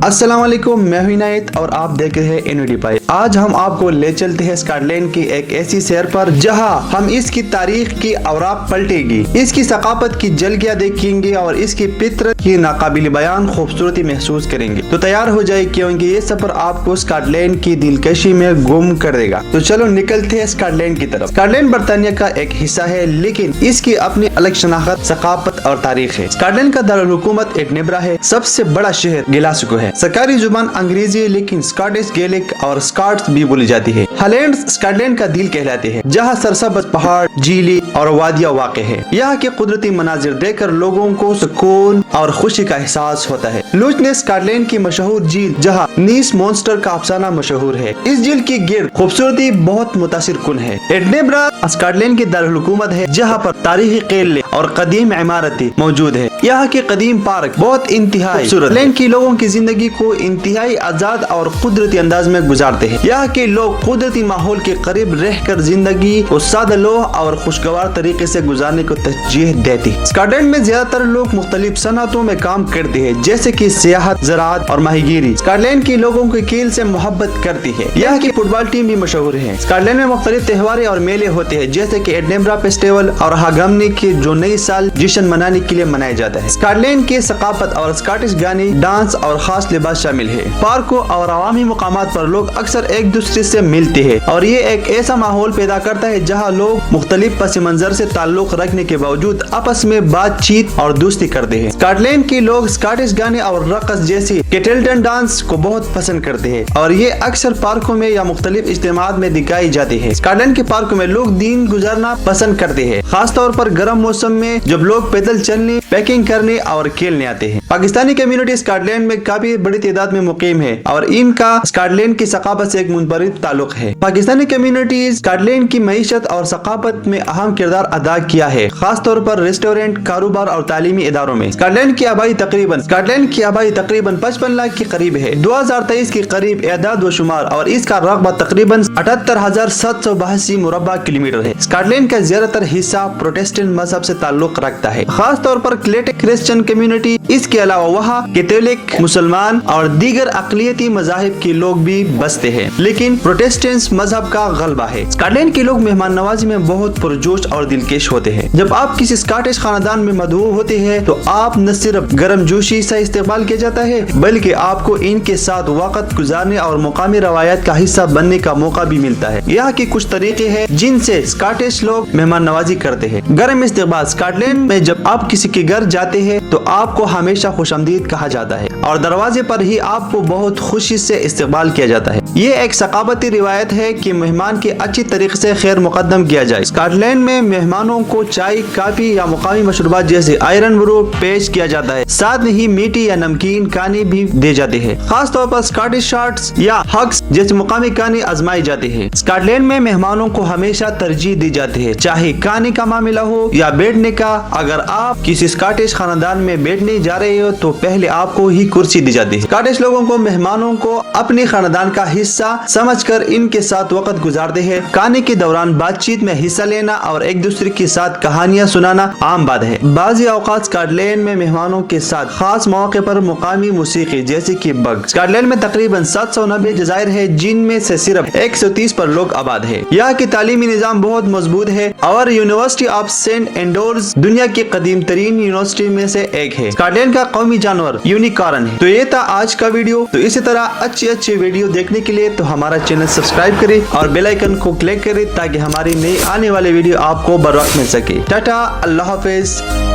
अस्सलाम वालेकुम, मैं हूं इनायत और आप देख रहे हैं एनओडी पाई। आज हम आपको ले चलते हैं स्कॉटलैंड की एक ऐसी शहर पर जहां हम इसकी तारीख की औराक पलटेगी, इसकी सकाफत की झलकियां देखेंगे और इसकी फितरत की नाकाबिल बयान खूबसूरती महसूस करेंगे। तो तैयार हो जाए क्योंकि ये सफर आपको स्कॉटलैंड की दिलकशी में गुम कर देगा। तो चलो निकलते हैं स्कॉटलैंड की तरफ। स्कॉटलैंड बरतानिया का एक हिस्सा है, लेकिन इसकी अपनी अलग शनाख्त, सकाफत और तारीख है। स्कॉटलैंड का दारुल हुकूमत एडिनबरा है। सबसे बड़ा शहर ग्लासगो है। सरकारी जुबान अंग्रेजी है, लेकिन स्कॉटिश गैलिक और स्कॉट्स भी बोली जाती है। हाईलैंड्स स्कॉटलैंड का दिल कहलाते हैं, जहाँ सरसब्ज पहाड़, झीलें और वादियां वाक़ है। यहाँ के कुदरती मनाजिर देखकर लोगों को सुकून और खुशी का एहसास होता है। लूचनेस स्कॉटलैंड की मशहूर झील, जहाँ नीस मॉन्स्टर का अफसाना मशहूर है। इस झील की गिर्द खूबसूरती बहुत मुतासिर कुन है। एडिनबरा स्कॉटलैंड की दारुल हुकूमत है, जहाँ पर तारीखी किले और कदीम इमारतें मौजूद है। यहाँ के कदीम पार्क बहुत इंतहाई खूबसूरत है। की लोगों की जिंदगी को इंतहाई आजाद और कुदरती अंदाज में गुजारते हैं। यहाँ के लोग कुदरती माहौल के करीब रहकर जिंदगी को सादलोह और खुशगवार तरीके से गुजारने को तरजीह देती है। स्कॉटलैंड में ज्यादातर लोग मुख्तलिफ सनअतों में काम करते हैं, जैसे कि सियाहत, ज़राअत और माहीगीरी। स्कॉटलैंड के लोगों के खेल से मोहब्बत करती है। यहाँ की फुटबॉल टीम भी मशहूर है। स्कॉटलैंड में मुख्तलिफ त्योहार और मेले होते हैं, जैसे कि एडिनबरा फेस्टिवल और हागमनी के जो नई साल जश्न मनाने के लिए मनाया जाता है। स्कॉटलैंड की सकाफत और स्कॉटिश गाने, डांस और खास लिबास शामिल है। पार्कों और अवामी मुकामात पर लोग अक्सर एक दूसरे से मिलते हैं और ये एक ऐसा माहौल पैदा करता है जहाँ लोग मुख्तलिफ पस मंजर से ताल्लुक रखने के बावजूद आपस में बातचीत और दोस्ती करते हैं। स्कॉटलैंड के लोग स्कॉटिश गाने और रक़्स जैसी केटलटन डांस को बहुत पसंद करते हैं और ये अक्सर पार्कों में या मुख्तलिफ इज्तिमात में दिखाई जाती है। स्कॉटलैंड के पार्कों में लोग दिन गुजारना पसंद करते हैं, खास तौर पर गर्म मौसम में जब लोग पैदल चलने, पैकिंग करने और खेलने आते हैं। पाकिस्तानी कम्युनिटी स्कॉटलैंड में काफी बड़ी तादाद में मुकीम है और इनका स्कॉटलैंड की सकाफत से एक मुनफरिद ताल्लुक है। पाकिस्तानी कम्युनिटीज स्कॉटलैंड की मईशत और सकाफत में अहम किरदार अदा किया है, खास तौर पर रेस्टोरेंट, कारोबार और तालीमी इदारों में। स्कॉटलैंड की आबादी तकरीबन 55 लाख के करीब है। 2023 के करीब एदाद व शुमार और इसका रकबा तकरीबन 78,782 मुरब्बा किलोमीटर है। स्कॉटलैंड का ज्यादातर हिस्सा प्रोटेस्टेंट मजहब से ताल्लुक रखता है, खास तौर पर केल्टिक क्रिश्चियन कम्युनिटी। इसके अलावा वहाँ कैथोलिक, मुसलमान और दीगर अक़लियती मज़ाहिब के लोग भी बसते हैं, लेकिन प्रोटेस्टेंट मजहब का गलबा है। स्कॉटलैंड के लोग मेहमान नवाजी में बहुत पुरजोश और दिलकश होते हैं। जब आप किसी स्कॉटिश खानदान में मदऊ होते हैं तो आप न सिर्फ गर्म जोशी से इस्तेमाल किया जाता है, बल्कि आपको इनके साथ वक्त गुजारने और मुकामी रवायत का हिस्सा बनने का मौका भी मिलता है। यहाँ के कुछ तरीके हैं जिनसे स्कॉटिश लोग मेहमान नवाजी करते हैं। गर्म इस्तेमाल। स्कॉटलैंड में जब आप किसी के घर जाते हैं तो आपको हमेशा खुशामदीद कहा जाता है और दरवाजे पर ही आपको बहुत खुशी से इस्तेमाल किया जाता है। ये एक सकाफती रिवायत है कि मेहमान की अच्छी तरीके से खैर मुकद्दम किया जाए। स्कॉटलैंड में मेहमानों को चाय, काफी या मुकामी मशरूबात जैसे आयरन ब्रू पेश किया जाता है। साथ ही मीठी या नमकीन खाने भी दे जाते हैं। खास तौर पर स्कॉटिश शॉट्स या हग्स जैसे मुकामी खाने आजमाए जाते हैं। स्कॉटलैंड में मेहमानों को हमेशा तरजीह दी जाती है, चाहे खाने का मामला हो या बैठने का। अगर आप किसी स्कॉटिश खानदान में बैठने जा रहे हो तो पहले आपको ही कुर्सी दी जाती है। स्कॉटिश लोगों को मेहमानों को अपने खानदान का हिस्सा समझकर इनके साथ वक्त गुजारते हैं। खाने के दौरान बातचीत में हिस्सा लेना और एक दूसरे के साथ कहानियां सुनाना आम बात है। बाज़ी औक़ात स्कॉटलैंड में मेहमानों के साथ खास मौके पर मुकामी मूसीकी जैसे कि बग। स्कॉटलैंड में तकरीबन 790 जज़ायर है, जिनमें से सिर्फ 130 पर लोग आबाद है। यहाँ की तालीमी निज़ाम बहुत मजबूत है और यूनिवर्सिटी ऑफ सेंट एंड्रूज दुनिया की कदीम तरीन यूनिवर्सिटी में से एक है। स्कॉटलैंड का कौमी जानवर यूनिकॉर्न है। तो ये था आज का वीडियो। तो इसी तरह अच्छी वीडियो देखने के लिए तो हमारा चैनल सब्सक्राइब करें और बेल आइकन को क्लिक करें ताकि हमारी नई आने वाली वीडियो आपको बर वक्त मिल सके। टाटा, अल्लाह हाफिज।